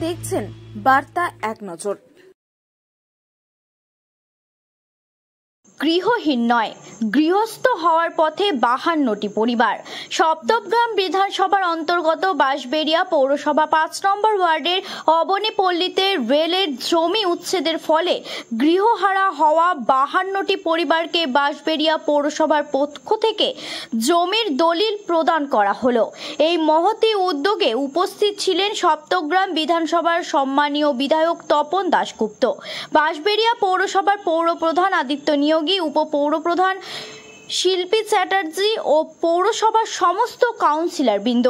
দেখছেন বার্তা এক নজর। গৃহহীন নয়, গৃহস্থ হওয়ার পথে 52টি পরিবার। সপ্তগ্রাম বিধানসভার অন্তর্গত বাঁশবেড়িয়া পৌরসভা 5 নম্বর ওয়ার্ডের অবনীপল্লীতে রেলের জমি উচ্ছেদের ফলে গৃহহারা হওয়া 52টি পরিবারকে বাঁশবেড়িয়া পৌরসভার পক্ষ থেকে জমির দলিল প্রদান করা হলো। এই মহতী উদ্যোগে উপস্থিত ছিলেন সপ্তগ্রাম বিধানসভার সম্মানীয় বিধায়ক তপন দাশগুপ্ত, বাঁশবেড়িয়া পৌরসভার পৌরপ্রধান আদিত্য নিয়োগী, উপপৌরপ্রধান শিল্পী চ্যাটার্জি ও পৌরসভার সমস্ত কাউন্সিলর বৃন্দ।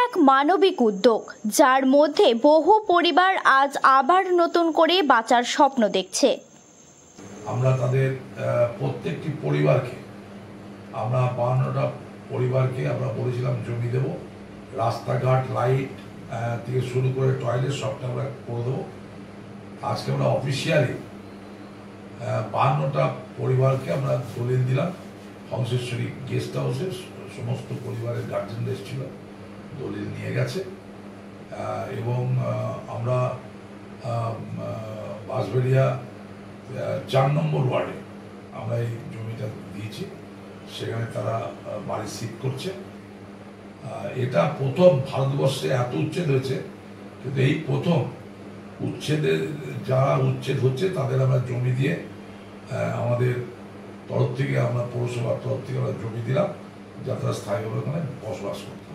এক মানবিক উদ্যোগ, যার মধ্যে বহু পরিবার আজ আবার নতুন করে বাঁচার স্বপ্ন দেখছে। আমরা তাদের প্রত্যেকটি পরিবারকে, আমরা 52টা পরিবারকে আমরা বলেছিলাম জমি দেব, রাস্তাঘাট, লাইট থেকে শুরু করে টয়লেট সবটা আমরা করে দেবো। আজকে আমরা অফিসিয়ালি 52টা পরিবারকে আমরা দলিল দিলাম। হংসেশ্বরী গেস্ট হাউসের সমস্ত পরিবারের গার্জেনরা এসেছিল, দলিল নিয়ে গেছে এবং আমরা বাঁশবেড়িয়া 4 নম্বর ওয়ার্ডে আমরা এই জমিটা দিয়েছি, সেখানে তারা বাড়ি শিফট করছে। এটা প্রথম ভারতবর্ষে এত উচ্ছেদ হয়েছে, কিন্তু এই প্রথম উচ্ছেদের যারা উচ্ছেদ হচ্ছে তাদের আমরা জমি দিয়ে আমাদের তরফ থেকে, আমরা পৌরসভার তরফ থেকে আমরা জমি দিলাম, যাতে তারা স্থায়ীভাবে ওখানে বসবাস করতে।